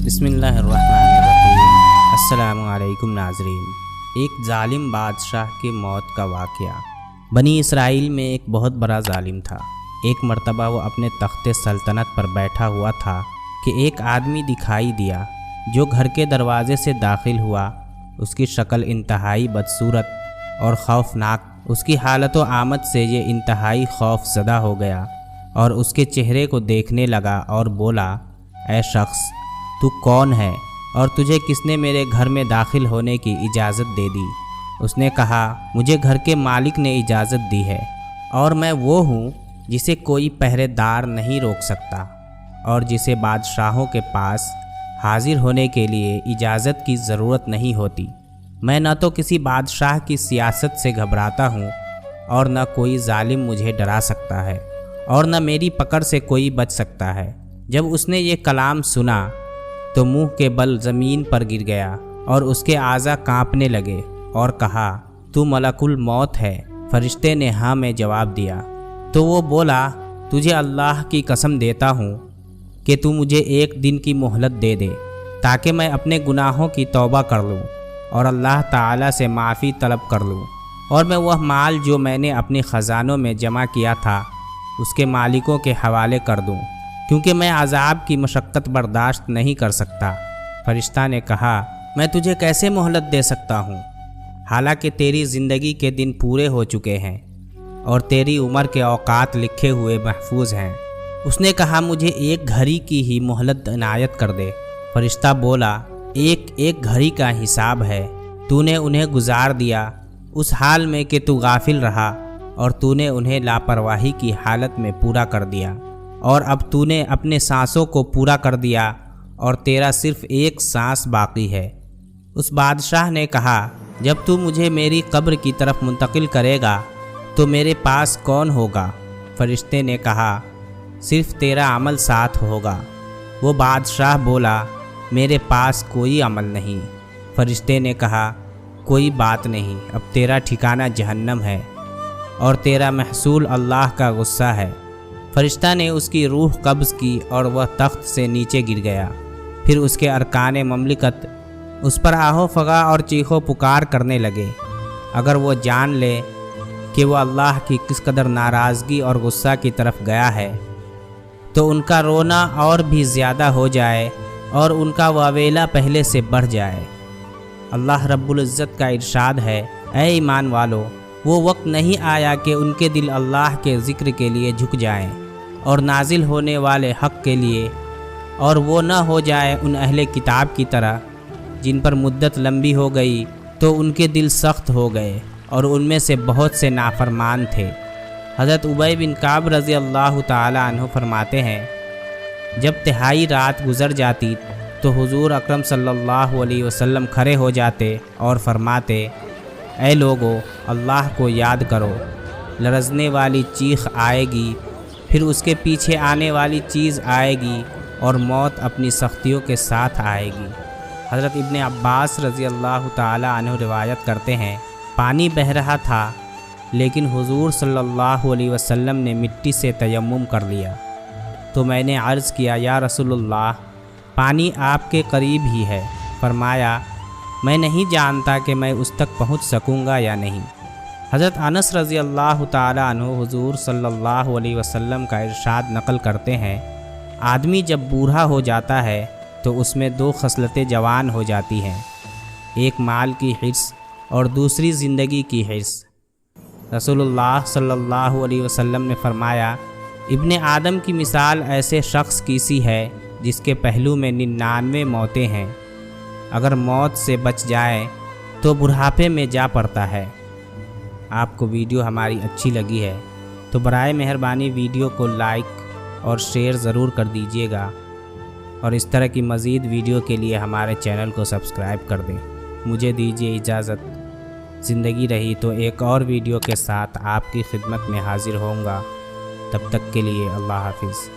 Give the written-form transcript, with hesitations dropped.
बिस्मिल्लाहिर्रहमानिर्रहीम। अस्सलामु अलैकुम नाज़रीन। एक ज़ालिम बादशाह की मौत का वाक़या। बनी इसराइल में एक बहुत बड़ा ज़ालिम था। एक मर्तबा वो अपने तख्ते सल्तनत पर बैठा हुआ था कि एक आदमी दिखाई दिया जो घर के दरवाज़े से दाखिल हुआ। उसकी शक्ल इंतहाई बदसूरत और खौफनाक। उसकी हालत व आमद से ये इंतहाई खौफज़दा हो गया और उसके चेहरे को देखने लगा और बोला, ऐ शख्स, तू कौन है और तुझे किसने मेरे घर में दाखिल होने की इजाज़त दे दी? उसने कहा, मुझे घर के मालिक ने इजाज़त दी है और मैं वो हूँ जिसे कोई पहरेदार नहीं रोक सकता और जिसे बादशाहों के पास हाजिर होने के लिए इजाज़त की ज़रूरत नहीं होती। मैं न तो किसी बादशाह की सियासत से घबराता हूँ और न कोई जालिम मुझे डरा सकता है और न मेरी पकड़ से कोई बच सकता है। जब उसने ये कलाम सुना तो मुंह के बल ज़मीन पर गिर गया और उसके आज़ा कांपने लगे और कहा, तू मलकुल मौत है? फरिश्ते ने हाँ में जवाब दिया। तो वो बोला, तुझे अल्लाह की कसम देता हूँ कि तू मुझे एक दिन की मोहलत दे दे ताकि मैं अपने गुनाहों की तौबा कर लूँ और अल्लाह ताला से माफ़ी तलब कर लूँ और मैं वह माल जो मैंने अपने ख़जानों में जमा किया था उसके मालिकों के हवाले कर दूँ, क्योंकि मैं अज़ाब की मशक्क़त बर्दाश्त नहीं कर सकता। फरिश्ता ने कहा, मैं तुझे कैसे मोहलत दे सकता हूँ, हालांकि तेरी ज़िंदगी के दिन पूरे हो चुके हैं और तेरी उम्र के औकात लिखे हुए महफूज हैं। उसने कहा, मुझे एक घड़ी की ही मोहलत इनायत कर दे। फरिश्ता बोला, एक एक घड़ी का हिसाब है। तूने उन्हें गुजार दिया उस हाल में कि तू गाफिल रहा और तूने उन्हें लापरवाही की हालत में पूरा कर दिया और अब तूने अपने सांसों को पूरा कर दिया और तेरा सिर्फ एक सांस बाकी है। उस बादशाह ने कहा, जब तू मुझे मेरी कब्र की तरफ मुंतकिल करेगा तो मेरे पास कौन होगा? फरिश्ते ने कहा, सिर्फ तेरा अमल साथ होगा। वो बादशाह बोला, मेरे पास कोई अमल नहीं। फरिश्ते ने कहा, कोई बात नहीं, अब तेरा ठिकाना जहन्नम है और तेरा महसूल अल्लाह का गुस्सा है। फरिश्ता ने उसकी रूह कब्ज़ की और वह तख्त से नीचे गिर गया। फिर उसके अरकान ममलिकत उस पर आहो फगा और चीखो पुकार करने लगे। अगर वो जान ले कि वो अल्लाह की किस कदर नाराज़गी और गुस्सा की तरफ गया है तो उनका रोना और भी ज़्यादा हो जाए और उनका वावेला पहले से बढ़ जाए। अल्लाह रब्बुल इज़्ज़त का इरशाद है, ऐ ईमान वालो, वो वक्त नहीं आया कि उनके दिल अल्लाह के ज़िक्र के लिए झुक जाएं और नाजिल होने वाले हक़ के लिए, और वो न हो जाए उन अहले किताब की तरह जिन पर मुद्दत लंबी हो गई तो उनके दिल सख्त हो गए और उनमें से बहुत से नाफरमान थे। हज़रत उबय बिन काब रज़ी अल्लाह ताला अन्हु फरमाते हैं, जब तिहाई रात गुज़र जाती तो हुज़ूर अकरम सल्लल्लाहु अलैहि वसल्लम खड़े हो जाते और फरमाते, ऐ लोगो, अल्लाह को याद करो। लरज़ने वाली चीख आएगी, फिर उसके पीछे आने वाली चीज़ आएगी और मौत अपनी सख्तियों के साथ आएगी। हज़रत इब्ने अब्बास रज़ी अल्लाह ताला अन्हु रिवायत करते हैं, पानी बह रहा था लेकिन हुज़ूर सल्लल्लाहु अलैहि वसल्लम ने मिट्टी से तयम्मुम कर लिया। तो मैंने अर्ज़ किया, या रसूलुल्लाह, पानी आपके करीब ही है। फरमाया, मैं नहीं जानता कि मैं उस तक पहुंच सकूंगा या नहीं। हज़रत अनस रज़ी अल्लाह ताला अन्हु हुज़ूर सल्लल्लाहु अलैहि वसल्लम का इरशाद नकल करते हैं, आदमी जब बूढ़ा हो जाता है तो उसमें दो खसलतें जवान हो जाती हैं, एक माल की हिर्स और दूसरी ज़िंदगी की हिर्स। रसूलुल्लाह सल्लल्लाहु अलैहि वसल्लम ने फरमाया, इब्ने आदम की मिसाल ऐसे शख्स की सी है जिसके पहलू में 99 मौतें हैं। अगर मौत से बच जाए तो बुढ़ापे में जा पड़ता है। आपको वीडियो हमारी अच्छी लगी है तो बराए मेहरबानी वीडियो को लाइक और शेयर ज़रूर कर दीजिएगा और इस तरह की मज़ीद वीडियो के लिए हमारे चैनल को सब्सक्राइब कर दें। मुझे दीजिए इजाज़त। ज़िंदगी रही तो एक और वीडियो के साथ आपकी खिदमत में हाज़िर होऊंगा। तब तक के लिए अल्लाह हाफ़िज़।